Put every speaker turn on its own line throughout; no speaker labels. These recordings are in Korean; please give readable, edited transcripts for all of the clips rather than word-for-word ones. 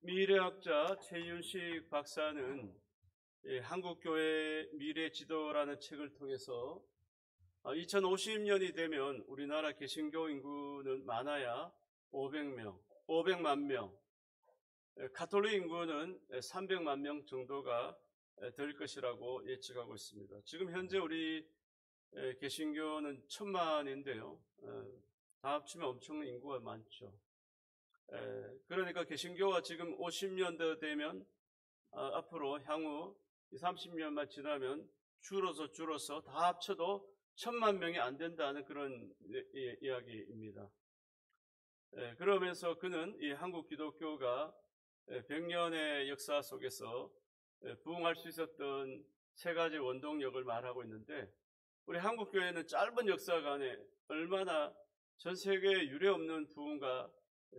미래학자 최윤식 박사는 한국교회 미래지도라는 책을 통해서 2050년이 되면 우리나라 개신교 인구는 많아야 500만 명, 가톨릭 인구는 300만 명 정도가 될 것이라고 예측하고 있습니다. 지금 현재 우리 개신교는 1000만인데요. 다 합치면 엄청난 인구가 많죠. 그러니까 개신교가 지금 50년대 되면 앞으로 향후 30년만 지나면 줄어서 다 합쳐도 1000만 명이 안 된다는 그런 이야기입니다. 그러면서 그는 이 한국 기독교가 100년의 역사 속에서 부흥할 수 있었던 세 가지 원동력을 말하고 있는데, 우리 한국교회는 짧은 역사간에 얼마나 전 세계에 유례없는 부흥과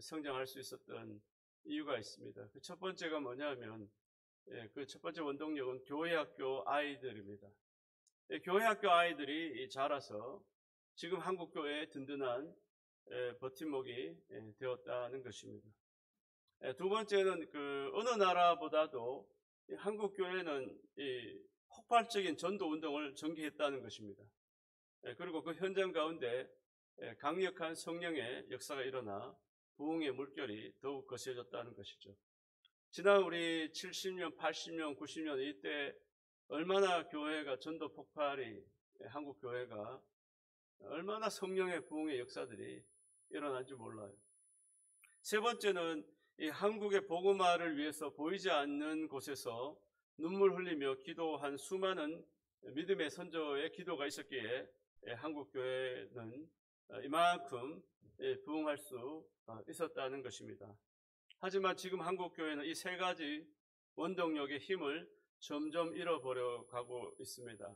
성장할 수 있었던 이유가 있습니다. 그 첫 번째가 뭐냐면, 그 첫 번째 원동력은 교회학교 아이들입니다. 교회학교 아이들이 자라서 지금 한국교회의 든든한 버팀목이 되었다는 것입니다. 두 번째는 그 어느 나라보다도 한국교회는 이 폭발적인 전도 운동을 전개했다는 것입니다. 그리고 그 현장 가운데 강력한 성령의 역사가 일어나 부흥의 물결이 더욱 거세졌다는 것이죠. 지난 우리 70년, 80년, 90년 이때 얼마나 교회가 전도 폭발이, 한국 교회가 얼마나 성령의 부흥의 역사들이 일어난지 몰라요. 세 번째는 이 한국의 복음화를 위해서 보이지 않는 곳에서 눈물 흘리며 기도한 수많은 믿음의 선조의 기도가 있었기에 한국 교회는 이만큼 부흥할 수 있었다는 것입니다. 하지만 지금 한국 교회는 이 세 가지 원동력의 힘을 점점 잃어버려 가고 있습니다.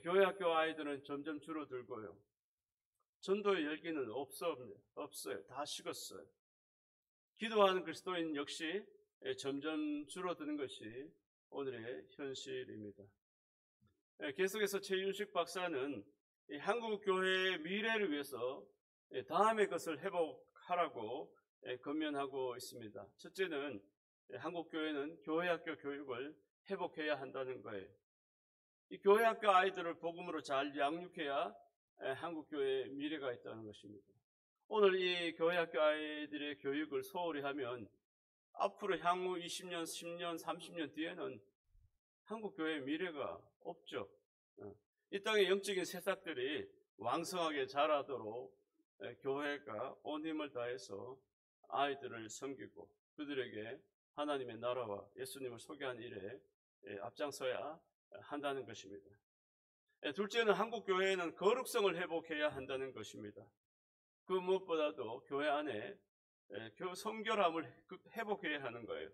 교회학교 아이들은 점점 줄어들고요. 전도의 열기는 없어요. 다 식었어요. 기도하는 그리스도인 역시 점점 줄어드는 것이 오늘의 현실입니다. 계속해서 최윤식 박사는 한국 교회의 미래를 위해서 다음의 것을 회복하라고 권면하고 있습니다. 첫째는 한국 교회는 교회학교 교육을 회복해야 한다는 거예요. 이 교회학교 아이들을 복음으로 잘 양육해야 한국 교회의 미래가 있다는 것입니다. 오늘 이 교회학교 아이들의 교육을 소홀히 하면 앞으로 향후 20년, 10년, 30년 뒤에는 한국 교회의 미래가 없죠. 이 땅의 영적인 새싹들이 왕성하게 자라도록 교회가 온 힘을 다해서 아이들을 섬기고 그들에게 하나님의 나라와 예수님을 소개하는 일에 앞장서야 한다는 것입니다. 둘째는 한국 교회는 거룩성을 회복해야 한다는 것입니다. 그 무엇보다도 교회 안에 성결함을 회복해야 하는 거예요.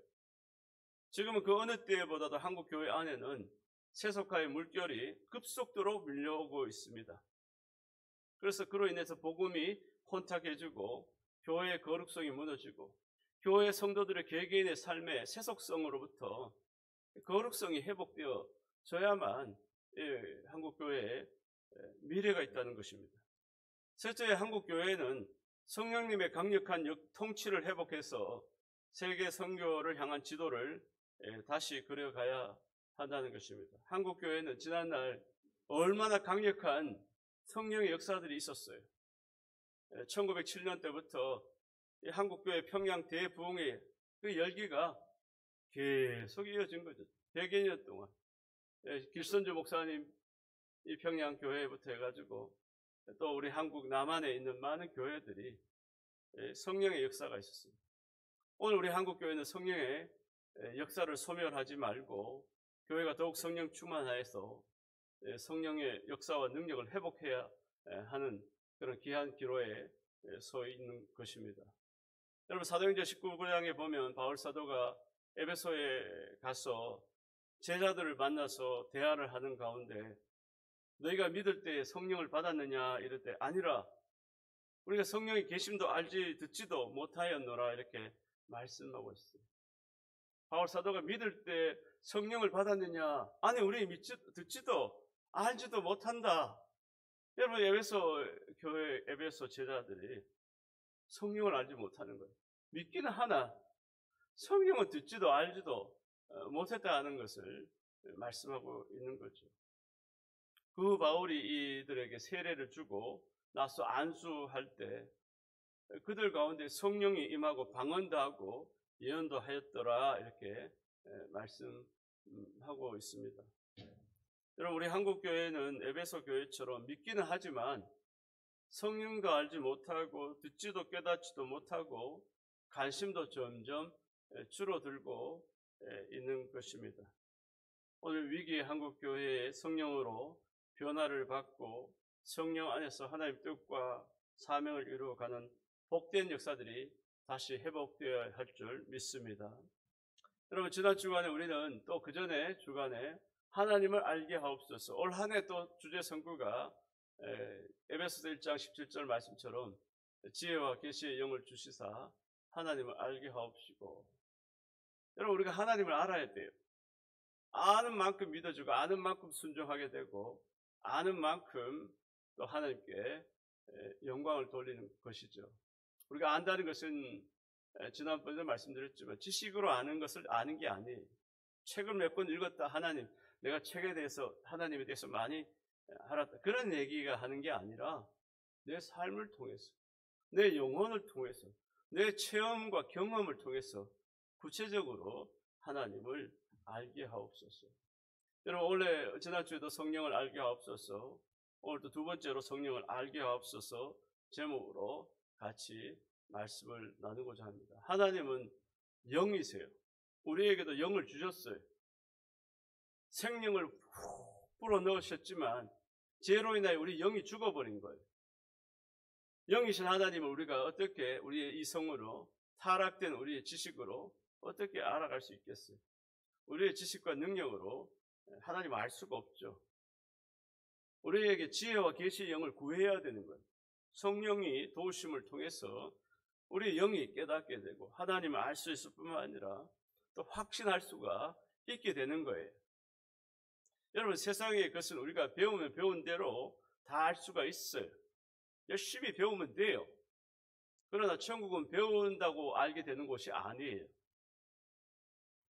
지금은 그 어느 때보다도 한국 교회 안에는 세속화의 물결이 급속도로 밀려오고 있습니다. 그래서 그로 인해서 복음이 혼탁해지고 교회의 거룩성이 무너지고 교회 성도들의 개개인의 삶의 세속성으로부터 거룩성이 회복되어져야만 한국 교회에 미래가 있다는 것입니다. 셋째, 한국 교회는 성령님의 강력한 통치를 회복해서 세계 선교를 향한 지도를 다시 그려가야 한다는 것입니다. 한국 교회는 지난날 얼마나 강력한 성령의 역사들이 있었어요. 1907년 때부터 한국교회 평양 대부흥의 그 열기가 계속 이어진 거죠. 100여 년 동안. 길선주 목사님 이 평양 교회부터 해가지고 또 우리 한국 남한에 있는 많은 교회들이 성령의 역사가 있었습니다. 오늘 우리 한국 교회는 성령의 역사를 소멸하지 말고 교회가 더욱 성령 충만하여서 성령의 역사와 능력을 회복해야 하는 그런 귀한 기로에 서 있는 것입니다. 여러분, 사도행전 19장에 보면 바울 사도가 에베소에 가서 제자들을 만나서 대화를 하는 가운데 너희가 믿을 때 성령을 받았느냐 이럴 때 아니라 우리가 성령의 계심도 알지 듣지도 못하였노라 이렇게 말씀하고 있어요. 바울 사도가 믿을 때 성령을 받았느냐? 아니 우리 듣지도 알지도 못한다. 여러분, 교회 에베소 제자들이 성령을 알지 못하는 거예요. 믿기는 하나 성경은 듣지도 알지도 못했다는 것을 말씀하고 있는 거죠. 그 바울이 이들에게 세례를 주고 나서 안수할 때 그들 가운데 성령이 임하고 방언도 하고 예언도 하였더라, 이렇게 말씀하고 있습니다. 여러분, 우리 한국교회는 에베소 교회처럼 믿기는 하지만 성령도 알지 못하고 듣지도 깨닫지도 못하고 관심도 점점 줄어들고 있는 것입니다. 오늘 위기의 한국교회의 성령으로 변화를 받고 성령 안에서 하나님의 뜻과 사명을 이루어가는 복된 역사들이 다시 회복되어야 할 줄 믿습니다. 여러분, 지난 주간에 우리는 또 그 전에 주간에 하나님을 알게 하옵소서. 올 한 해 또 주제 선구가 에베소서 1장 17절 말씀처럼 지혜와 계시의 영을 주시사 하나님을 알게 하옵시고. 여러분, 우리가 하나님을 알아야 돼요. 아는 만큼 믿어주고 아는 만큼 순종하게 되고 아는 만큼 또 하나님께 영광을 돌리는 것이죠. 우리가 안다는 것은 지난번에 말씀드렸지만 지식으로 아는 것을 아는 게 아니에요. 책을 몇 권 읽었다, 하나님, 내가 책에 대해서 하나님에 대해서 많이 알았다, 그런 얘기가 하는 게 아니라 내 삶을 통해서, 내 영혼을 통해서, 내 체험과 경험을 통해서 구체적으로 하나님을 알게 하옵소서. 여러분, 원래 지난주에도 성령을 알게 하옵소서, 오늘도 두 번째로 성령을 알게 하옵소서 제목으로 같이 말씀을 나누고자 합니다. 하나님은 영이세요. 우리에게도 영을 주셨어요. 생명을 훅 불어넣으셨지만 죄로 인하여 우리 영이 죽어버린 거예요. 영이신 하나님을 우리가 어떻게 우리의 이성으로, 타락된 우리의 지식으로 어떻게 알아갈 수 있겠어요? 우리의 지식과 능력으로 하나님을 알 수가 없죠. 우리에게 지혜와 계시의 영을 구해야 되는 거예요. 성령이 도우심을 통해서 우리의 영이 깨닫게 되고 하나님을 알 수 있을 뿐만 아니라 또 확신할 수가 있게 되는 거예요. 여러분, 세상의 것은 우리가 배우면 배운 대로 다 알 수가 있어요. 열심히 배우면 돼요. 그러나 천국은 배운다고 알게 되는 곳이 아니에요.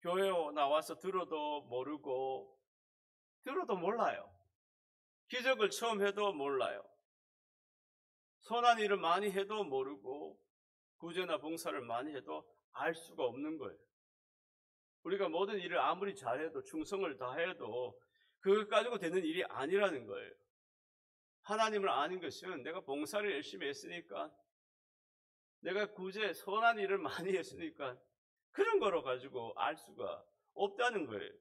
교회 나와서 들어도 모르고, 들어도 몰라요. 기적을 처음 해도 몰라요. 선한 일을 많이 해도 모르고, 구제나 봉사를 많이 해도 알 수가 없는 거예요. 우리가 모든 일을 아무리 잘해도, 충성을 다해도 그것 가지고 되는 일이 아니라는 거예요. 하나님을 아는 것은 내가 봉사를 열심히 했으니까, 내가 구제, 선한 일을 많이 했으니까 그런 거로 가지고 알 수가 없다는 거예요.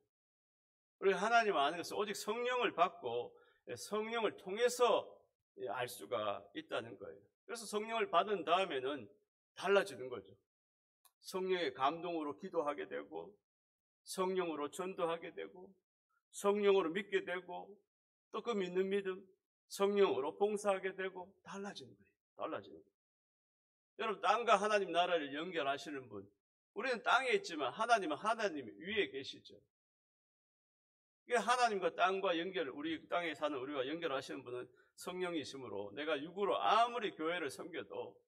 우리가 하나님을 아는 것은 오직 성령을 받고 성령을 통해서 알 수가 있다는 거예요. 그래서 성령을 받은 다음에는 달라지는 거죠. 성령의 감동으로 기도하게 되고, 성령으로 전도하게 되고, 성령으로 믿게 되고, 또 그 믿는 믿음, 성령으로 봉사하게 되고, 달라지는 거예요. 달라지는 거예요. 여러분, 땅과 하나님 나라를 연결하시는 분, 우리는 땅에 있지만 하나님은 하나님 위에 계시죠. 하나님과 땅과 연결, 우리 땅에 사는 우리가 연결하시는 분은 성령이시므로 내가 육으로 아무리 교회를 섬겨도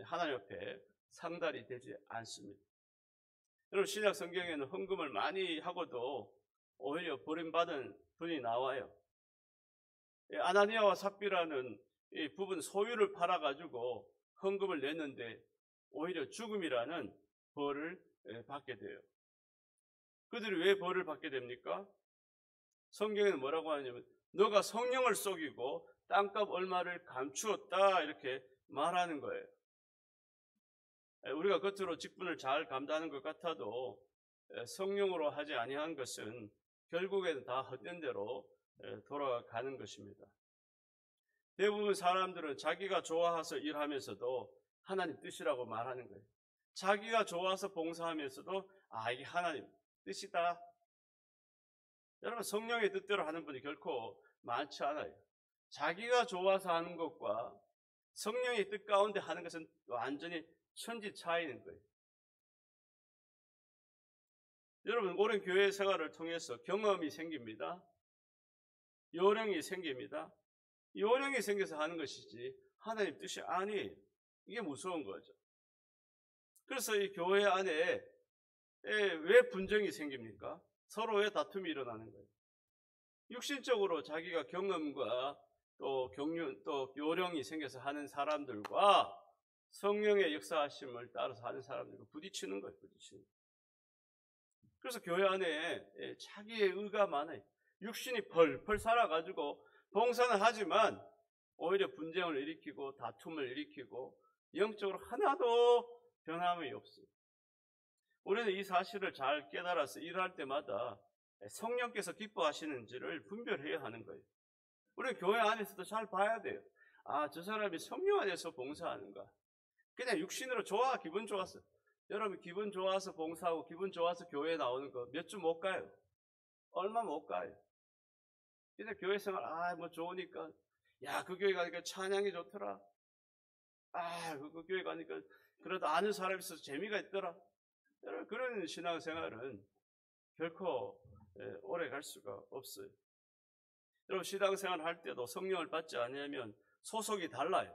하나님 앞에 상달이 되지 않습니다. 여러분, 신약 성경에는 헌금을 많이 하고도 오히려 버림받은 분이 나와요. 아나니아와 삽비라는 이 부분 소유를 팔아가지고 헌금을 냈는데 오히려 죽음이라는 벌을 받게 돼요. 그들이 왜 벌을 받게 됩니까? 성경에는 뭐라고 하냐면 너가 성령을 속이고 땅값 얼마를 감추었다, 이렇게 말하는 거예요. 우리가 겉으로 직분을 잘 감당하는 것 같아도 성령으로 하지 아니한 것은 결국에는 다 헛된 대로 돌아가는 것입니다. 대부분 사람들은 자기가 좋아서 일하면서도 하나님 뜻이라고 말하는 거예요. 자기가 좋아서 봉사하면서도 이게 하나님 뜻이다. 여러분, 성령의 뜻대로 하는 분이 결코 많지 않아요. 자기가 좋아서 하는 것과 성령의 뜻 가운데 하는 것은 완전히 천지 차이인 거예요. 여러분, 오랜 교회 생활을 통해서 경험이 생깁니다. 요령이 생깁니다. 요령이 생겨서 하는 것이지 하나님 뜻이 아니에요. 이게 무서운 거죠. 그래서 이 교회 안에 왜 분쟁이 생깁니까? 서로 왜 다툼이 일어나는 거예요? 육신적으로 자기가 경험과 또 경륜, 또 요령이 생겨서 하는 사람들과 성령의 역사하심을 따라서 하는 사람들과 부딪히는 거예요, 부딪히는 거예요. 그래서 교회 안에 자기의 의가 많아요. 육신이 펄펄 살아가지고 봉사는 하지만 오히려 분쟁을 일으키고 다툼을 일으키고 영적으로 하나도 변함이 없어요. 우리는 이 사실을 잘 깨달아서 일할 때마다 성령께서 기뻐하시는지를 분별해야 하는 거예요. 우리는 교회 안에서도 잘 봐야 돼요. 아, 저 사람이 성령 안에서 봉사하는가? 그냥 육신으로 좋아, 기분 좋았어. 여러분 기분 좋아서 봉사하고 기분 좋아서 교회에 나오는 거 몇 주 못 가요. 얼마 못 가요. 그냥 교회 생활 뭐 좋으니까 야, 그 교회 가니까 찬양이 좋더라. 그 교회 가니까 그래도 아는 사람이 있어서 재미가 있더라. 여러분 그런 신앙생활은 결코 오래 갈 수가 없어요. 여러분 신앙생활 할 때도 성령을 받지 않으면 소속이 달라요.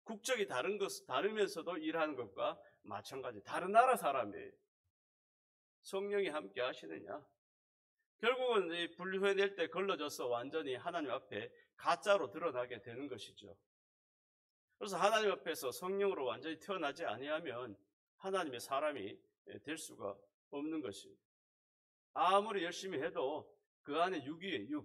국적이 다르면서도 일하는 것과 마찬가지. 다른 나라 사람이에요. 성령이 함께 하시느냐? 결국은 이 분류해낼 때 걸러져서 완전히 하나님 앞에 가짜로 드러나게 되는 것이죠. 그래서 하나님 앞에서 성령으로 완전히 태어나지 아니하면 하나님의 사람이 될 수가 없는 것입니다. 아무리 열심히 해도 그 안에 육이에요.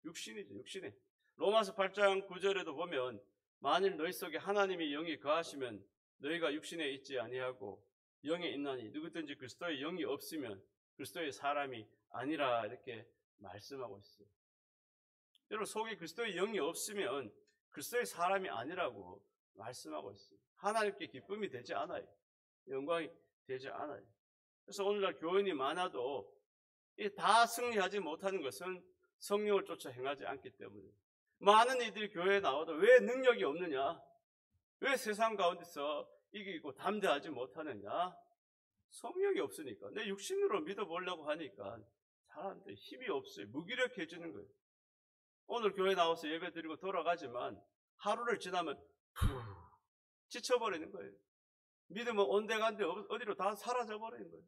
육신이죠. 육신이. 로마서 8장 9절에도 보면 만일 너희 속에 하나님의 영이 거하시면 너희가 육신에 있지 아니하고 영에 있나니 누구든지 그리스도의 영이 없으면 그리스도의 사람이 아니라 이렇게 말씀하고 있어요. 여러분 속에 그리스도의 영이 없으면 그리스도의 사람이 아니라고 말씀하고 있어요. 하나님께 기쁨이 되지 않아요. 영광이 되지 않아요. 그래서 오늘날 교인이 많아도 다 승리하지 못하는 것은 성령을 쫓아 행하지 않기 때문에 많은 이들이 교회에 나와도 왜 능력이 없느냐? 왜 세상 가운데서 이기고 담대하지 못하느냐? 성령이 없으니까. 내 육신으로 믿어보려고 하니까 사람한테 힘이 없어요. 무기력해지는 거예요. 오늘 교회 나와서 예배 드리고 돌아가지만 하루를 지나면 지쳐버리는 거예요. 믿음은 온데간데 어디로 다 사라져버리는 거예요.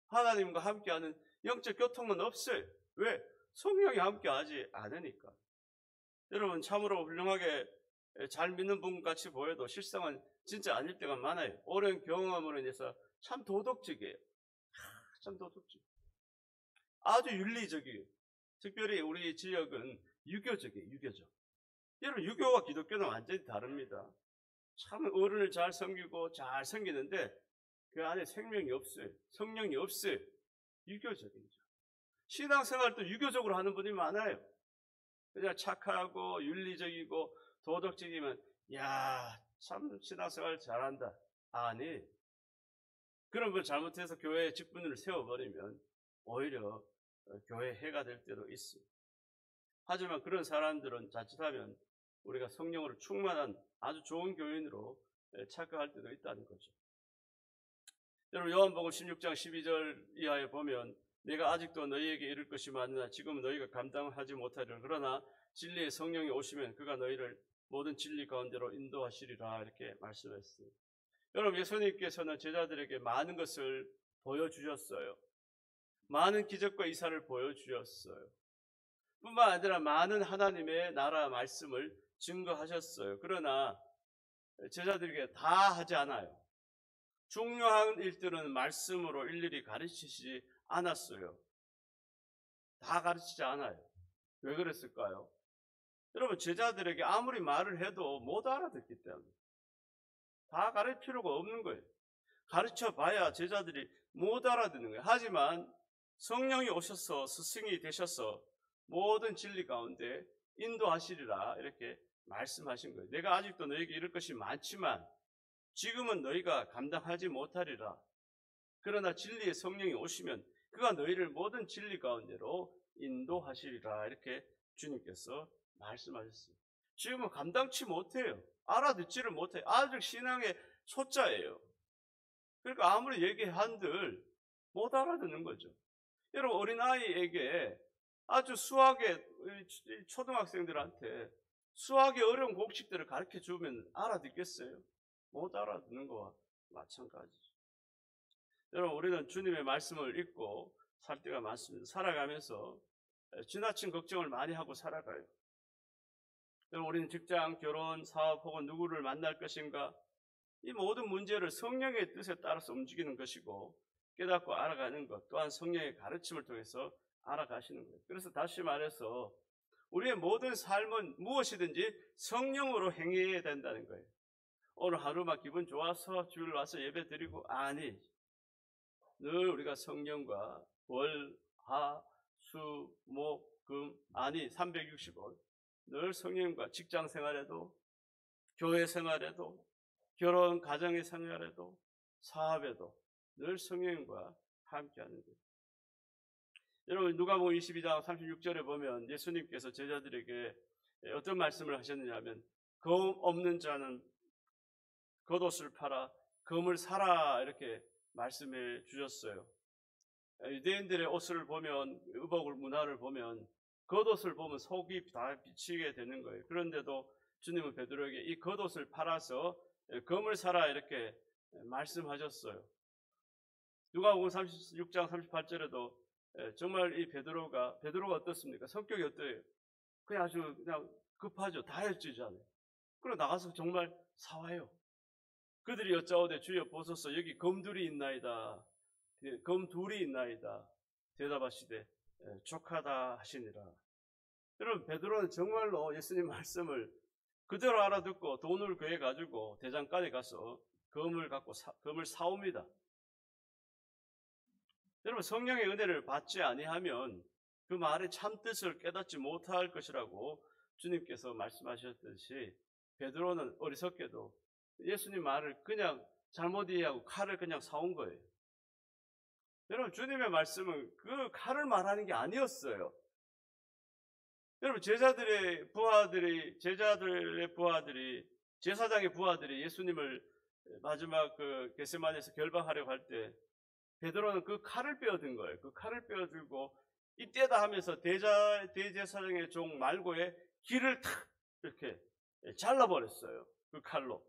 하나님과 함께하는 영적 교통은 없어요. 왜? 성령이 함께하지 않으니까. 여러분 참으로 훌륭하게 잘 믿는 분 같이 보여도 실상은 진짜 아닐 때가 많아요. 오랜 경험으로 인해서 참 도덕적이에요. 참 도덕적. 아주 윤리적이에요. 특별히 우리 지역은 유교적이에요. 유교적. 여러분 유교와 기독교는 완전히 다릅니다. 참 어른을 잘 섬기고 잘 섬기는데 그 안에 생명이 없어요. 성령이 없어요. 유교적이죠. 신앙생활도 유교적으로 하는 분이 많아요. 그냥 착하고 윤리적이고 도덕적이면 참 신앙생활 잘한다. 아니 그런 분 잘못해서 교회에 직분을 세워버리면 오히려 교회 해가 될 때도 있어요. 하지만 그런 사람들은 자칫하면 우리가 성령으로 충만한 아주 좋은 교인으로 착각할 때도 있다는 거죠. 여러분 요한복음 16장 12절 이하에 보면 내가 아직도 너희에게 이를 것이 많으나 지금은 너희가 감당하지 못하리라. 그러나 진리의 성령이 오시면 그가 너희를 모든 진리 가운데로 인도하시리라 이렇게 말씀했어요. 여러분 예수님께서는 제자들에게 많은 것을 보여주셨어요. 많은 기적과 이사를 보여주셨어요. 뿐만 아니라 많은 하나님의 나라 말씀을 증거하셨어요. 그러나 제자들에게 다 하지 않아요. 중요한 일들은 말씀으로 일일이 가르치지 않았어요. 다 가르치지 않아요. 왜 그랬을까요? 여러분 제자들에게 아무리 말을 해도 못 알아듣기 때문에 다 가르칠 필요가 없는 거예요. 가르쳐 봐야 제자들이 못 알아듣는 거예요. 하지만 성령이 오셔서 스승이 되셔서 모든 진리 가운데 인도하시리라 이렇게 말씀하신 거예요. 내가 아직도 너에게 이럴 것이 많지만 지금은 너희가 감당하지 못하리라. 그러나 진리의 성령이 오시면 그가 너희를 모든 진리 가운데로 인도하시리라 이렇게 주님께서 말씀하셨어요. 지금은 감당치 못해요. 알아듣지를 못해요. 아직 신앙의 소자예요. 그러니까 아무리 얘기한들 못 알아듣는 거죠. 여러분 어린아이에게 아주 수학의 초등학생들한테 수학의 어려운 공식들을 가르쳐 주면 알아듣겠어요? 못 알아듣는 거와 마찬가지죠. 여러분, 우리는 주님의 말씀을 읽고 살 때가 많습니다. 살아가면서 지나친 걱정을 많이 하고 살아가요. 여러분, 우리는 직장, 결혼, 사업 혹은 누구를 만날 것인가, 이 모든 문제를 성령의 뜻에 따라서 움직이는 것이고 깨닫고 알아가는 것 또한 성령의 가르침을 통해서 알아가시는 거예요. 그래서 다시 말해서 우리의 모든 삶은 무엇이든지 성령으로 행해야 된다는 거예요. 오늘 하루만 기분 좋아서 주일 와서 예배 드리고, 아니, 늘 우리가 성령과 월, 하, 수, 목, 금, 아니 365일 늘 성령과 직장 생활에도, 교회 생활에도, 결혼 가정의 생활에도, 사업에도 늘 성령과 함께하는 거예요. 여러분, 누가복음 22장 36절에 보면 예수님께서 제자들에게 어떤 말씀을 하셨느냐 하면, 검 없는 자는 겉옷을 팔아 검을 사라, 이렇게 말씀해 주셨어요. 유대인들의 옷을 보면, 의복 문화를 보면 겉옷을 보면 속이 다 비치게 되는 거예요. 그런데도 주님은 베드로에게 이 겉옷을 팔아서 검을 사라, 이렇게 말씀하셨어요. 누가복음 36장 38절에도 정말 이 베드로가 어떻습니까? 성격이 어때요? 그냥 아주 그냥 급하죠. 다혈질이잖아요. 그리고 나가서 정말 사와요. 그들이 여짜오되 주여 보소서 여기 검둘이 있나이다. 검둘이 있나이다. 대답하시되 족하다 하시니라. 여러분, 베드로는 정말로 예수님 말씀을 그대로 알아듣고 돈을 구해 가지고 대장간에 가서 검을 사옵니다. 여러분, 성령의 은혜를 받지 아니하면 그 말의 참뜻을 깨닫지 못할 것이라고 주님께서 말씀하셨듯이 베드로는 어리석게도 예수님 말을 그냥 잘못 이해하고 칼을 그냥 사온 거예요. 여러분, 주님의 말씀은 그 칼을 말하는 게 아니었어요. 여러분, 제사장의 부하들이 예수님을 마지막 그 겟세마네에서 결박하려고 할 때 베드로는 그 칼을 빼어든 거예요. 그 칼을 빼어들고 이때다 하면서 대제사장의 종 말고의 귀를 탁 이렇게 잘라버렸어요. 그 칼로.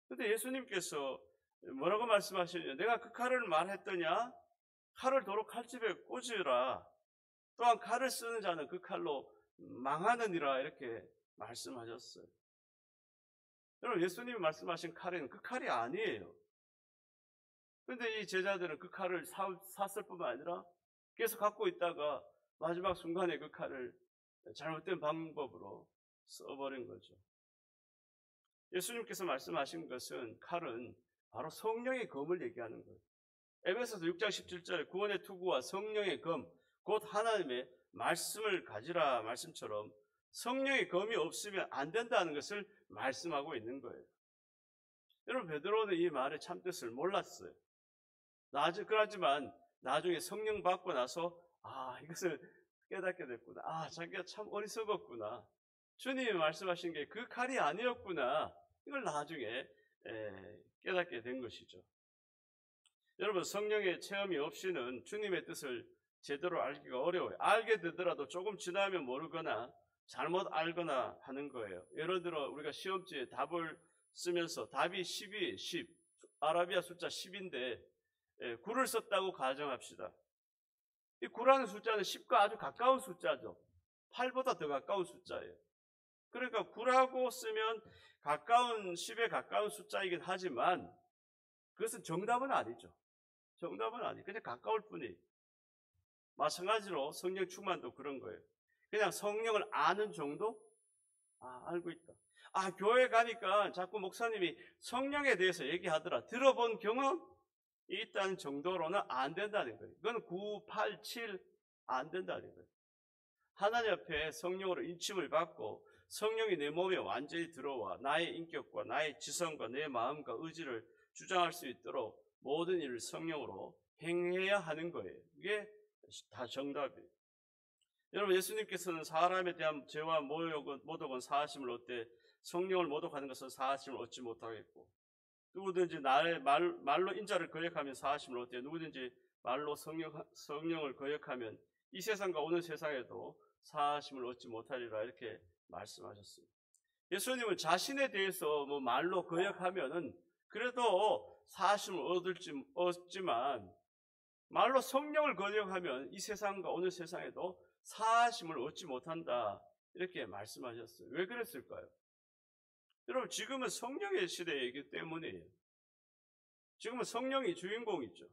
근데 예수님께서 뭐라고 말씀하시느냐? 내가 그 칼을 말했더냐? 칼을 도로 칼집에 꽂으라. 또한 칼을 쓰는 자는 그 칼로 망하느니라, 이렇게 말씀하셨어요. 여러분, 예수님이 말씀하신 칼은 그 칼이 아니에요. 그런데 이 제자들은 그 칼을 샀을 뿐만 아니라 계속 갖고 있다가 마지막 순간에 그 칼을 잘못된 방법으로 써버린 거죠. 예수님께서 말씀하신 것은 칼은 바로 성령의 검을 얘기하는 거예요. 에베소서 6장 17절에 구원의 투구와 성령의 검, 곧 하나님의 말씀을 가지라 말씀처럼 성령의 검이 없으면 안 된다는 것을 말씀하고 있는 거예요. 여러분, 베드로는 이 말의 참뜻을 몰랐어요. 그렇지만 나중에 성령 받고 나서 이것을 깨닫게 됐구나. 자기가 참 어리석었구나. 주님이 말씀하신 게 그 칼이 아니었구나. 이걸 나중에 깨닫게 된 것이죠. 여러분, 성령의 체험이 없이는 주님의 뜻을 제대로 알기가 어려워요. 알게 되더라도 조금 지나면 모르거나 잘못 알거나 하는 거예요. 예를 들어 우리가 시험지에 답을 쓰면서 답이 10이 10, 아라비아 숫자 10인데 9를 썼다고 가정합시다. 이 9라는 숫자는 10과 아주 가까운 숫자죠. 8보다 더 가까운 숫자예요. 그러니까 9라고 쓰면 10에 가까운 숫자이긴 하지만 그것은 정답은 아니죠. 정답은 아니에요. 그냥 가까울 뿐이에요. 마찬가지로 성령 충만도 그런 거예요. 그냥 성령을 아는 정도? 알고 있다. 교회 가니까 자꾸 목사님이 성령에 대해서 얘기하더라. 들어본 경험이 있다는 정도로는 안 된다는 거예요. 그건 9, 8, 7 안 된다는 거예요. 하나님 앞에 성령으로 인침을 받고 성령이 내 몸에 완전히 들어와 나의 인격과 나의 지성과 내 마음과 의지를 주장할 수 있도록 모든 일을 성령으로 행해야 하는 거예요. 이게 다 정답이에요. 여러분, 예수님께서는 사람에 대한 죄와 모독은 사하심을 얻되 성령을 모독하는 것은 사하심을 얻지 못하겠고, 누구든지 나의 말로 인자를 거역하면 사하심을 얻되 누구든지 말로 성령을 거역하면 이 세상과 오는 세상에도 사하심을 얻지 못하리라, 이렇게 말씀하셨습니다. 예수님은 자신에 대해서 말로 거역하면은 그래도 사심을 얻지만 말로 성령을 거역하면 이 세상과 오늘 세상에도 사심을 얻지 못한다. 이렇게 말씀하셨어요. 왜 그랬을까요? 여러분, 지금은 성령의 시대이기 때문이에요. 지금은 성령이 주인공이죠.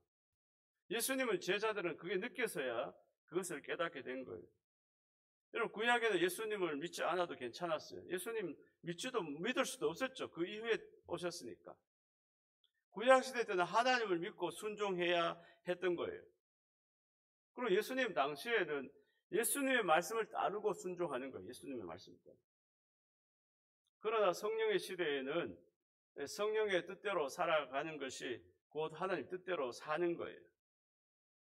예수님을 제자들은 그게 느껴서야 그것을 깨닫게 된 거예요. 여러분, 구약에는 예수님을 믿지 않아도 괜찮았어요. 예수님 믿을 수도 없었죠. 그 이후에 오셨으니까. 구약시대 때는 하나님을 믿고 순종해야 했던 거예요. 그리고 예수님 당시에는 예수님의 말씀을 따르고 순종하는 거예요. 예수님의 말씀을 따르고. 그러나 성령의 시대에는 성령의 뜻대로 살아가는 것이 곧 하나님 뜻대로 사는 거예요.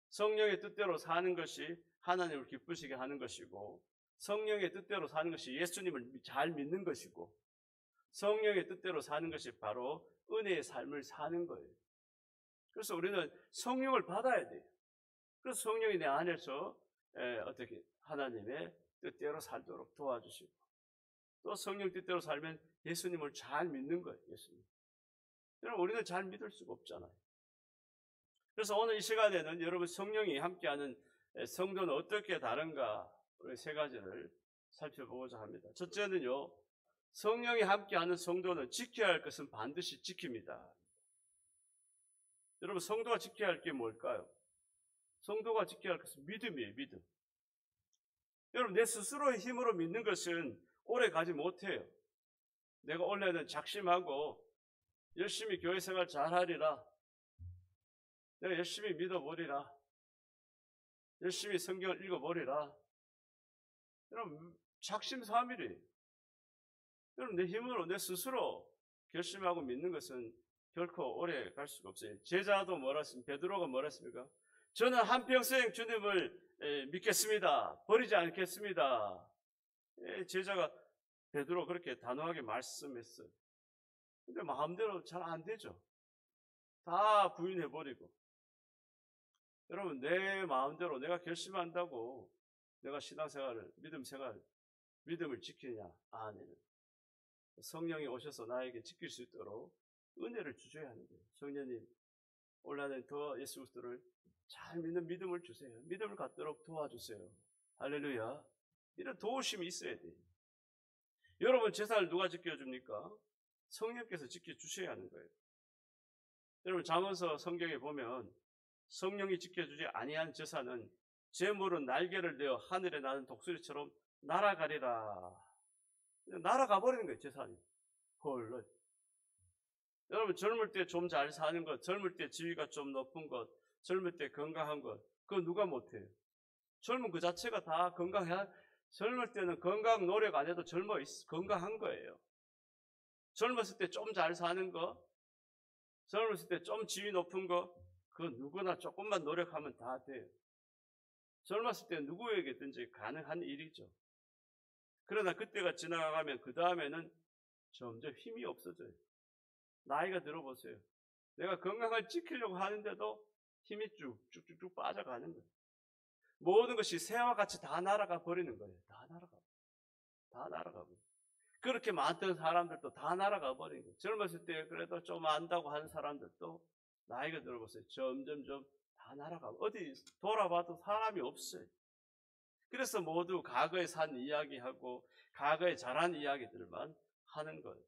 성령의 뜻대로 사는 것이 하나님을 기쁘시게 하는 것이고, 성령의 뜻대로 사는 것이 예수님을 잘 믿는 것이고, 성령의 뜻대로 사는 것이 바로 은혜의 삶을 사는 거예요. 그래서 우리는 성령을 받아야 돼요. 그래서 성령이 내 안에서 어떻게 하나님의 뜻대로 살도록 도와주시고, 또 성령 뜻대로 살면 예수님을 잘 믿는 거예요. 예수님. 여러분, 우리는 잘 믿을 수가 없잖아요. 그래서 오늘 이 시간에는 여러분, 성령이 함께하는 성도는 어떻게 다른가, 우리 세 가지를 살펴보고자 합니다. 첫째는요, 성령이 함께하는 성도는 지켜야 할 것은 반드시 지킵니다. 여러분, 성도가 지켜야 할 게 뭘까요? 성도가 지켜야 할 것은 믿음이에요. 믿음. 여러분, 내 스스로의 힘으로 믿는 것은 오래 가지 못해요. 내가 원래는 작심하고 열심히 교회 생활 잘하리라, 내가 열심히 믿어보리라, 열심히 성경을 읽어보리라. 여러분, 작심삼일이에요. 여러분, 내 힘으로 내 스스로 결심하고 믿는 것은 결코 오래 갈 수가 없어요. 제자도 뭐라 했습니까? 베드로가 뭐라 했습니까? 저는 한평생 주님을 믿겠습니다. 버리지 않겠습니다. 제자가 베드로 그렇게 단호하게 말씀했어요. 근데 마음대로 잘 안 되죠. 다 부인해버리고. 여러분, 내 마음대로 내가 결심한다고 내가 신앙생활을, 믿음을 지키냐? 아니에요. 성령이 오셔서 나에게 지킬 수 있도록 은혜를 주셔야 하는 거예요. 성령님, 올해는 더 예수 그리스도를 잘 믿는 믿음을 주세요. 믿음을 갖도록 도와주세요. 할렐루야. 이런 도우심이 있어야 돼요. 여러분, 제사를 누가 지켜줍니까? 성령께서 지켜주셔야 하는 거예요. 여러분, 잠언서 성경에 보면 성령이 지켜주지 아니한 제사는 재물은 날개를 내어 하늘에 나는 독수리처럼 날아가리라. 날아가 버리는 거예요, 재산이. 헐. 여러분, 젊을 때 좀 잘 사는 것, 젊을 때 지위가 좀 높은 것, 젊을 때 건강한 것, 그거 누가 못해요? 젊은 그 자체가 다 건강해야, 젊을 때는 건강 노력 안 해도 건강한 거예요. 젊었을 때 좀 잘 사는 거, 젊었을 때 좀 지위 높은 거, 그건 누구나 조금만 노력하면 다 돼요. 젊었을 때 누구에게든지 가능한 일이죠. 그러나 그때가 지나가면 그 다음에는 점점 힘이 없어져요. 나이가 들어보세요. 내가 건강을 지키려고 하는데도 힘이 쭉쭉쭉 빠져가는 거예요. 모든 것이 새와 같이 다 날아가 버리는 거예요. 다 날아가고. 그렇게 많던 사람들도 다 날아가 버리는 거예요. 젊었을 때 그래도 좀 안다고 하는 사람들도 나이가 들어보세요. 점점점 다 날아가고. 어디 돌아봐도 사람이 없어요. 그래서 모두 과거에 산 이야기하고 과거에 잘한 이야기들만 하는 거예요.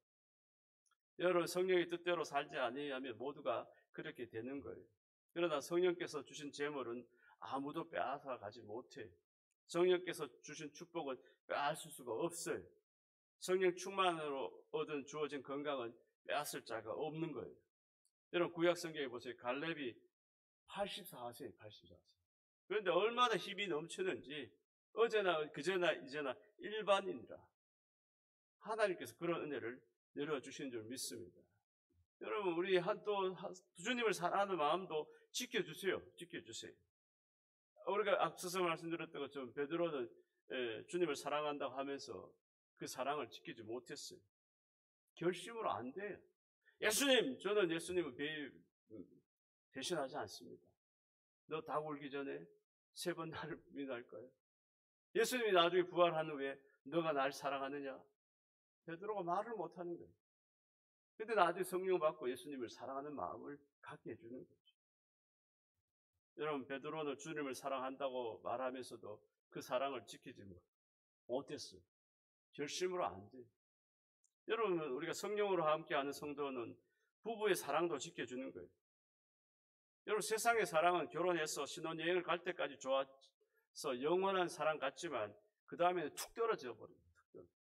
여러분, 성령의 뜻대로 살지 아니하면 모두가 그렇게 되는 거예요. 그러나 성령께서 주신 재물은 아무도 빼앗아 가지 못해요. 성령께서 주신 축복은 빼앗을 수가 없어요. 성령 충만으로 주어진 건강은 빼앗을 자가 없는 거예요. 여러분, 구약 성경에 보세요. 갈렙이 84세예요. 84세. 그런데 얼마나 힘이 넘치는지 어제나 그제나 이제나 일반인이라 하나님께서 그런 은혜를 내려주시는 줄 믿습니다. 여러분, 우리 주님을 사랑하는 마음도 지켜주세요. 지켜주세요. 우리가 앞서서 말씀드렸던 것처럼 베드로는 주님을 사랑한다고 하면서 그 사랑을 지키지 못했어요. 결심으로 안 돼요. 예수님, 저는 예수님을 배신하지 않습니다. 너 닭 울기 전에 3번 나를 부인할 거예요. 예수님이 나중에 부활한 후에 너가 날 사랑하느냐? 베드로가 말을 못하는 거예요. 근데 나중에 성령 받고 예수님을 사랑하는 마음을 갖게 해주는 거죠. 여러분, 베드로는 주님을 사랑한다고 말하면서도 그 사랑을 지키지 못했어요. 결심으로 안 돼. 여러분, 우리가 성령으로 함께하는 성도는 부부의 사랑도 지켜주는 거예요. 여러분, 세상의 사랑은 결혼해서 신혼여행을 갈 때까지 좋아서 영원한 사랑 같지만 그 다음에는 툭 떨어져 버려요. 툭 떨어져.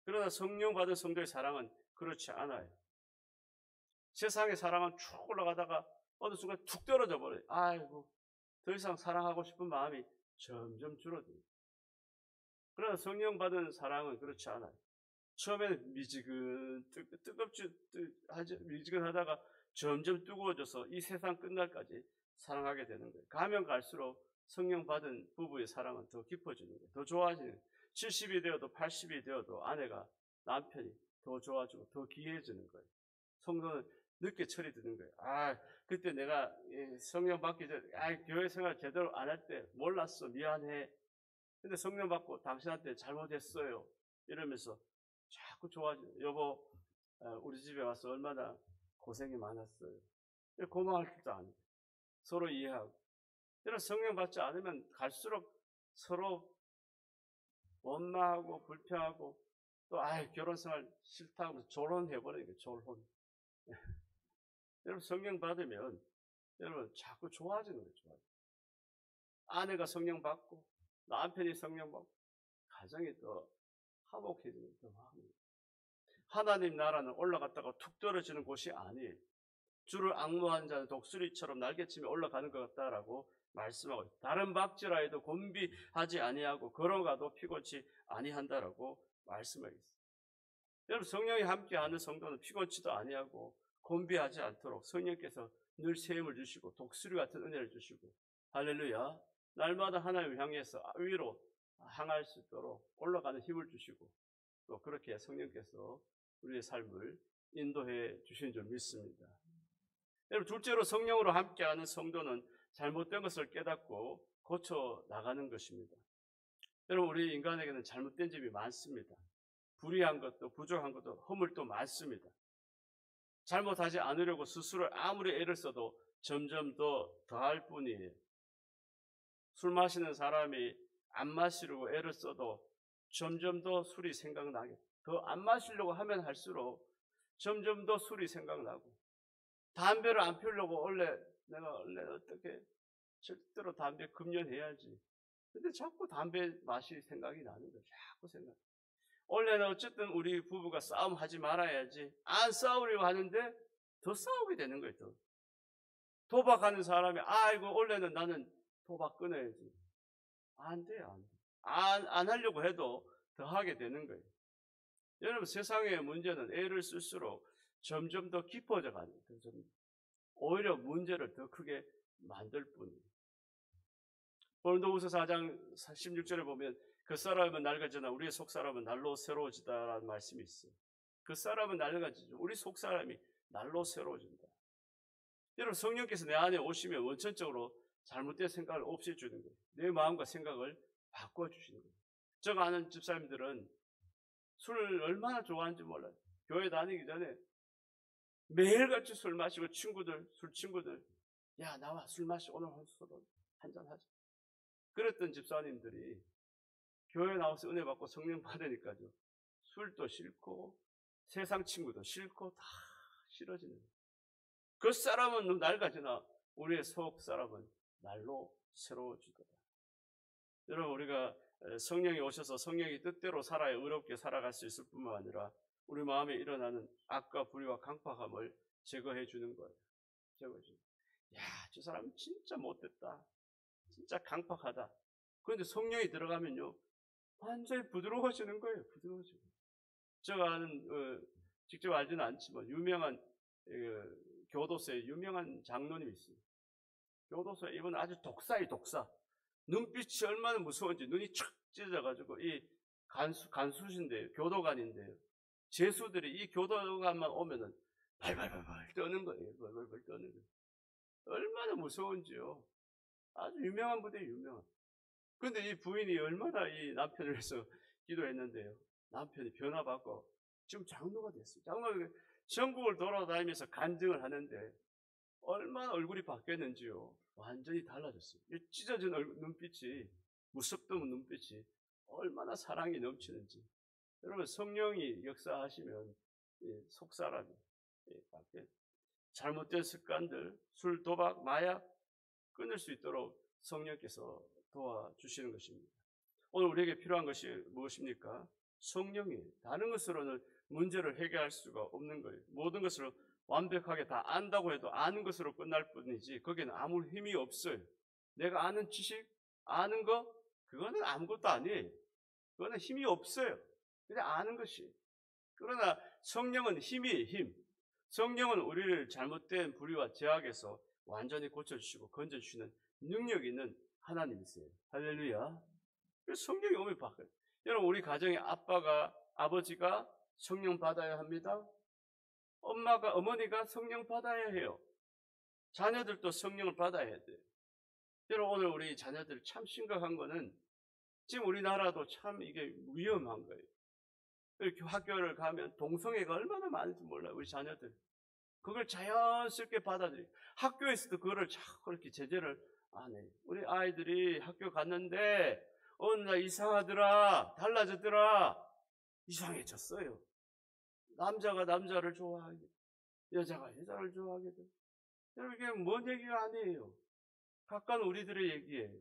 그러나 성령 받은 성도의 사랑은 그렇지 않아요. 세상의 사랑은 쭉 올라가다가 어느 순간 툭 떨어져 버려요. 아이고, 더 이상 사랑하고 싶은 마음이 점점 줄어들어요. 그러나 성령 받은 사랑은 그렇지 않아요. 처음에는 미지근하다가 점점 뜨거워져서 이 세상 끝날까지 사랑하게 되는 거예요. 가면 갈수록 성령 받은 부부의 사랑은 더 깊어지는 거예요. 더 좋아지는 거예요. 70이 되어도 80이 되어도 아내가 남편이 더 좋아지고 더 귀해지는 거예요. 성도는 늦게 철이 드는 거예요. 그때 내가 성령 받기 전에 교회 생활 제대로 안 할 때 몰랐어, 미안해. 근데 성령 받고 당신한테 잘못했어요 이러면서 자꾸 좋아져요. 여보, 우리 집에 와서 얼마나 고생이 많았어요. 고마울 줄도 아니고 서로 이해하고. 이런 성령 받지 않으면 갈수록 서로 원망하고 불평하고 또 결혼 생활 싫다 하면서 졸혼해버리는 거예요. 졸혼. 여러분, 성령 받으면 여러분 자꾸 좋아지는 거예요. 좋아지는. 아내가 성령 받고 남편이 성령 받고 가정이 더 화목해지는 더 화목. 하나님 나라는 올라갔다가 툭 떨어지는 곳이 아니에요. 주를 앙모한 자는 독수리처럼 날개치며 올라가는 것 같다라고 말씀하고, 다른 박지라 해도 곤비하지 아니하고 걸어가도 피곤치 아니한다라고 말씀하고 있어요. 여러분, 성령이 함께하는 성도는 피곤치도 아니하고 곤비하지 않도록 성령께서 늘 세움을 주시고 독수리 같은 은혜를 주시고, 할렐루야, 날마다 하나님을 향해서 위로 향할 수 있도록 올라가는 힘을 주시고, 또 그렇게 성령께서 우리의 삶을 인도해 주신 줄 믿습니다. 여러분, 둘째로 성령으로 함께하는 성도는 잘못된 것을 깨닫고 고쳐 나가는 것입니다. 여러분, 우리 인간에게는 잘못된 점이 많습니다. 불의한 것도 부족한 것도 허물도 많습니다. 잘못하지 않으려고 스스로 아무리 애를 써도 점점 더할 뿐이에요. 술 마시는 사람이 안 마시려고 애를 써도 점점 더 술이 생각나게, 더 안 마시려고 하면 할수록 점점 더 술이 생각나고, 담배를 안 피우려고 내가 어떻게 절대로 담배 금연해야지. 근데 자꾸 담배 맛이 생각이 나는 거예요. 자꾸 생각. 원래는 어쨌든 우리 부부가 싸움하지 말아야지. 안 싸우려고 하는데 더 싸우게 되는 거예요. 더. 도박하는 사람이 원래는 나는 도박 끊어야지. 안 돼요. 안 돼. 안 하려고 해도 더 하게 되는 거예요. 여러분, 세상의 문제는 애를 쓸수록 점점 더 깊어져 가는 거예요. 오히려 문제를 더 크게 만들 뿐이에요. 고린도후서 4장 16절에 보면 그 사람은 낡아지나 우리의 속사람은 날로 새로워지다라는 말씀이 있어요. 그 사람은 낡아지죠. 우리 속사람이 날로 새로워진다. 여러분, 성령께서 내 안에 오시면 원천적으로 잘못된 생각을 없애주는 거예요. 내 마음과 생각을 바꿔주시는 거예요. 제가 아는 집사님들은 술을 얼마나 좋아하는지 몰라요. 교회 다니기 전에 매일같이 술 마시고 술 친구들 야, 나와 술 마시고 오늘 한잔 하자. 그랬던 집사님들이 교회 나와서 은혜 받고 성령 받으니까요, 술도 싫고 세상 친구도 싫고 다 싫어지는 거예요. 그 사람은 낡아지나 우리의 속 사람은 날로 새로워지도다. 여러분, 우리가 성령이 오셔서 성령이 뜻대로 살아야 의롭게 살아갈 수 있을 뿐만 아니라 우리 마음에 일어나는 악과 불의와 강팍함을 제거해 주는 거예요. 제거해 주는 거예요. 야, 저 사람 진짜 못됐다. 진짜 강팍하다. 그런데 성령이 들어가면요, 완전히 부드러워지는 거예요. 부드러워지고. 제가 아는, 직접 알지는 않지만 유명한 교도소에 유명한 장로님이 있어요. 교도소에 이분 아주 독사예요. 독사. 눈빛이 얼마나 무서운지 눈이 촥 찢어져가지고, 이 간수신데요, 교도관인데요, 죄수들이 이 교도관만 오면은 발발발발 떠는 거예요. 발발발 떠는 거예요. 얼마나 무서운지요. 아주 유명한 분이에요. 유명한. 그런데 이 부인이 얼마나 이 남편을 위해서 기도했는데요, 남편이 변화받고 지금 장로가 됐어요. 장로가 전국을 돌아다니면서 간증을 하는데 얼마나 얼굴이 바뀌었는지요. 완전히 달라졌어요. 이 찢어진 눈빛이, 무섭던 눈빛이 얼마나 사랑이 넘치는지. 여러분, 성령이 역사하시면 속사람이 바뀌어요. 잘못된 습관들, 술, 도박, 마약 끊을 수 있도록 성령께서 도와주시는 것입니다. 오늘 우리에게 필요한 것이 무엇입니까? 성령이. 다른 것으로는 문제를 해결할 수가 없는 거예요. 모든 것을 완벽하게 다 안다고 해도 아는 것으로 끝날 뿐이지 거기에는 아무 힘이 없어요. 내가 아는 지식, 아는 거, 그거는 아무것도 아니에요. 그거는 힘이 없어요. 그냥 아는 것이. 그러나 성령은 힘이에요, 힘. 성령은 우리를 잘못된 불의와 죄악에서 완전히 고쳐주시고 건져주시는 능력이 있는 하나님이세요. 할렐루야. 성령이 오면 바뀌어요. 여러분, 우리 가정의 아버지가 성령 받아야 합니다. 어머니가 성령 받아야 해요. 자녀들도 성령을 받아야 돼요. 여러분, 오늘 우리 자녀들 참 심각한 거는 지금 우리나라도 참 이게 위험한 거예요. 이렇게 학교를 가면 동성애가 얼마나 많은지 몰라요, 우리 자녀들. 그걸 자연스럽게 받아들여요. 학교에서도 그거를 자꾸 이렇게 제재를 안 해요. 우리 아이들이 학교 갔는데 어느 날 이상하더라, 달라졌더라, 이상해졌어요. 남자가 남자를 좋아하게, 여자가 여자를 좋아하게 돼. 여러분, 이게 뭔 얘기가 아니에요. 가까운 우리들의 얘기예요.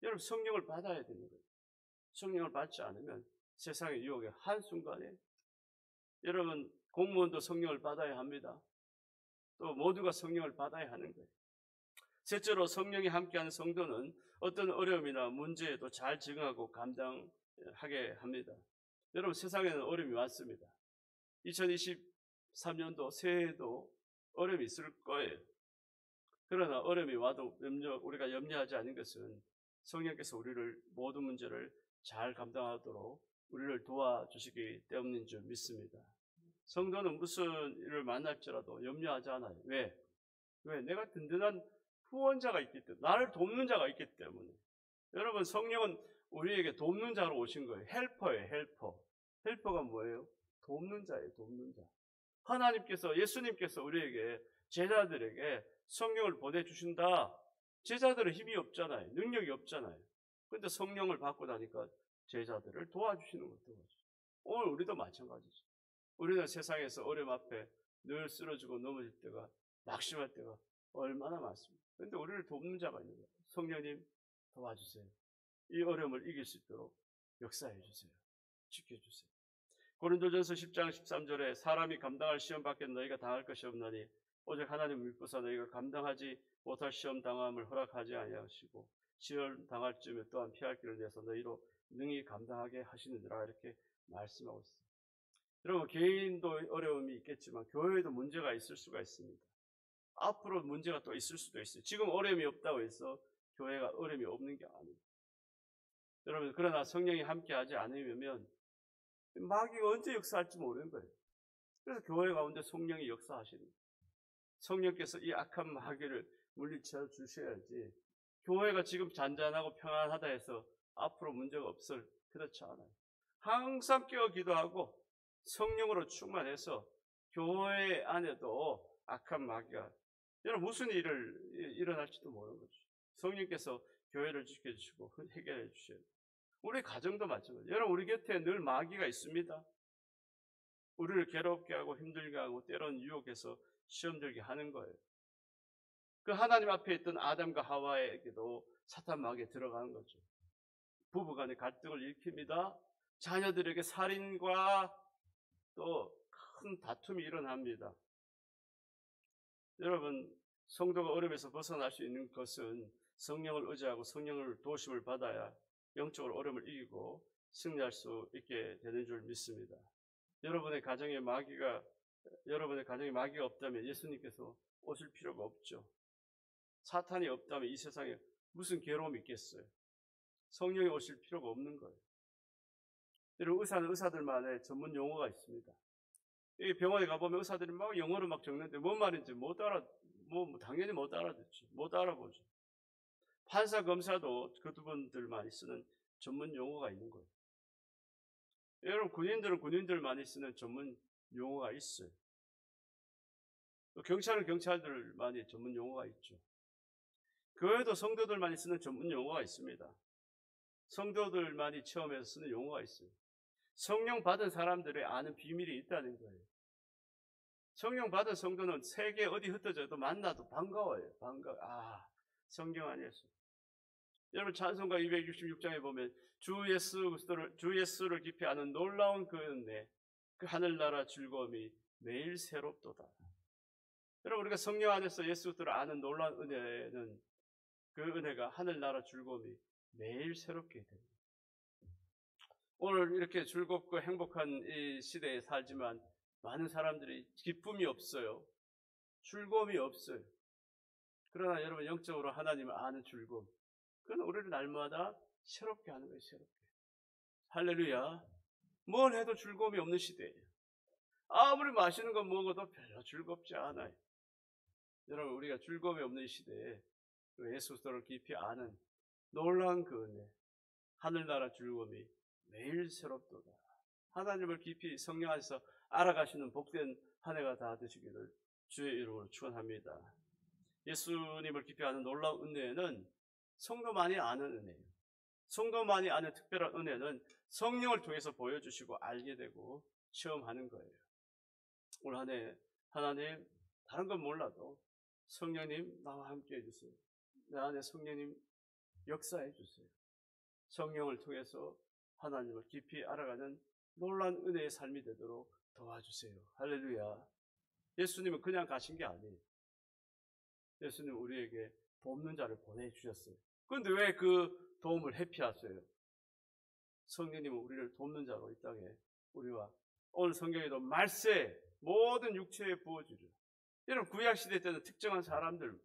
여러분, 성령을 받아야 되는 거예요. 성령을 받지 않으면 세상의 유혹에 한순간에, 여러분, 공무원도 성령을 받아야 합니다. 또 모두가 성령을 받아야 하는 거예요. 셋째로, 성령이 함께하는 성도는 어떤 어려움이나 문제에도 잘 적응하고 감당하게 합니다. 여러분, 세상에는 어려움이 많습니다. 2023년도 새해에도 어려움이 있을 거예요. 그러나 어려움이 와도 우리가 염려하지 않는 것은 성령께서 우리를 모든 문제를 잘 감당하도록 우리를 도와주시기 때문인 줄 믿습니다. 성도는 무슨 일을 만날지라도 염려하지 않아요. 왜? 내가 든든한 후원자가 있기 때문에, 나를 돕는 자가 있기 때문에. 여러분, 성령은 우리에게 돕는 자로 오신 거예요. 헬퍼예요, 헬퍼. 헬퍼가 뭐예요? 돕는 자예요, 돕는 자. 하나님께서, 예수님께서 우리에게, 제자들에게 성령을 보내주신다. 제자들은 힘이 없잖아요. 능력이 없잖아요. 그런데 성령을 받고 나니까 제자들을 도와주시는 것도 맞아요. 오늘 우리도 마찬가지죠. 우리는 세상에서 어려움 앞에 늘 쓰러지고 넘어질 때가, 낙심할 때가 얼마나 많습니다. 그런데 우리를 돕는 자가 있는 거예요. 성령님 도와주세요. 이 어려움을 이길 수 있도록 역사해 주세요. 지켜주세요. 고린도전서 10장 13절에 사람이 감당할 시험 밖에 너희가 당할 것이 없나니 오직 하나님 믿고서 너희가 감당하지 못할 시험 당함을 허락하지 아니하시고 시험 당할 쯤에 또한 피할 길을 내서 너희로 능히 감당하게 하시느니라, 이렇게 말씀하고 있습니다. 여러분, 개인도 어려움이 있겠지만 교회에도 문제가 있을 수가 있습니다. 앞으로 문제가 또 있을 수도 있어요. 지금 어려움이 없다고 해서 교회가 어려움이 없는 게 아닙니다. 여러분, 그러나 성령이 함께하지 않으면 마귀가 언제 역사할지 모르는 거예요. 그래서 교회 가운데 성령이 역사하시는 거예요. 성령께서 이 악한 마귀를 물리쳐 주셔야지, 교회가 지금 잔잔하고 평안하다 해서 앞으로 문제가 없을, 그렇지 않아요. 항상 깨어 기도하고 성령으로 충만해서 교회 안에도 악한 마귀가, 여러분, 무슨 일을 일어날지도 모르는 거죠. 성령께서 교회를 지켜주시고 해결해 주셔야 돼요. 우리 가정도 마찬가지예요. 여러분, 우리 곁에 늘 마귀가 있습니다. 우리를 괴롭게 하고 힘들게 하고 때로는 유혹해서 시험 들게 하는 거예요. 그 하나님 앞에 있던 아담과 하와에게도 사탄 마귀에 들어가는 거죠. 부부간의 갈등을 일으킵니다. 자녀들에게 살인과 또 큰 다툼이 일어납니다. 여러분, 성도가 어려움에서 벗어날 수 있는 것은 성령을 의지하고 성령을 도심을 받아야 영적으로 어려움을 이기고 승리할 수 있게 되는 줄 믿습니다. 여러분의 가정에 마귀가 없다면 예수님께서 오실 필요가 없죠. 사탄이 없다면 이 세상에 무슨 괴로움이 있겠어요? 성령이 오실 필요가 없는 거예요. 여러분, 의사는 의사들만의 전문 용어가 있습니다. 이 병원에 가보면 의사들이 막 영어로 막 적는데 뭔 말인지 당연히 못 알아듣죠. 못 알아보죠. 판사, 검사도 그분들만이 쓰는 전문 용어가 있는 거예요. 여러분, 군인들은 군인들만이 쓰는 전문 용어가 있어요. 또 경찰은 경찰들만이 전문 용어가 있죠. 교회도 성도들만이 쓰는 전문 용어가 있습니다. 성도들만이 체험해서 쓰는 용어가 있어요. 성령 받은 사람들의 아는 비밀이 있다는 거예요. 성령 받은 성도는 세계 어디 흩어져도 만나도 반가워요. 성령 안에서. 여러분, 찬송가 266장에 보면 주 예수를 깊이 아는 놀라운 그 은혜, 그 하늘나라 즐거움이 매일 새롭도다. 여러분, 우리가 성령 안에서 예수 그리스도를 아는 놀라운 은혜는, 그 은혜가 하늘나라 즐거움이 매일 새롭게 됩니다. 오늘 이렇게 즐겁고 행복한 이 시대에 살지만 많은 사람들이 기쁨이 없어요. 즐거움이 없어요. 그러나 여러분, 영적으로 하나님을 아는 즐거움, 그건 우리를 날마다 새롭게 하는 거예요. 새롭게. 할렐루야. 뭘 해도 즐거움이 없는 시대예요. 아무리 맛있는 거 먹어도 별로 즐겁지 않아요. 여러분, 우리가 즐거움이 없는 시대에 예수 그리스도를 깊이 아는 놀라운 그 은혜, 하늘나라 즐거움이 매일 새롭도다. 하나님을 깊이 성령 안에서 알아가시는 복된 한 해가 다 되시기를 주의 이름으로 축원합니다. 예수님을 깊이 아는 놀라운 은혜는 성도만이 아는 은혜예요. 성도만이 아는 특별한 은혜는 성령을 통해서 보여주시고 알게 되고 체험하는 거예요. 올 한 해 하나님, 다른 건 몰라도 성령님 나와 함께 해주세요. 내 안에 성령님 역사해 주세요. 성령을 통해서 하나님을 깊이 알아가는 놀라운 은혜의 삶이 되도록 도와주세요. 할렐루야. 예수님은 그냥 가신 게 아니에요. 예수님은 우리에게 돕는 자를 보내주셨어요. 그런데 왜 그 도움을 회피하세요? 성령님은 우리를 돕는 자로 이 땅에 우리와, 오늘 성경에도 말세 모든 육체에 부어주려. 여러분, 구약시대 때는 특정한 사람들,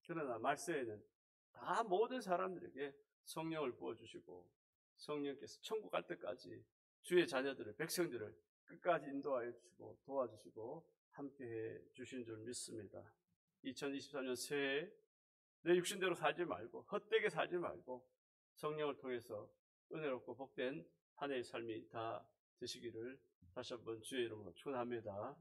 그러나 말세에는 다 모든 사람들에게 성령을 부어주시고 성령께서 천국 갈 때까지 주의 자녀들을, 백성들을 끝까지 인도하여 주시고 도와주시고 함께해 주신 줄 믿습니다. 2023년 새해 내 육신대로 살지 말고, 헛되게 살지 말고 성령을 통해서 은혜롭고 복된 한 해의 삶이 다 되시기를 다시 한번 주의 이름으로 축원합니다.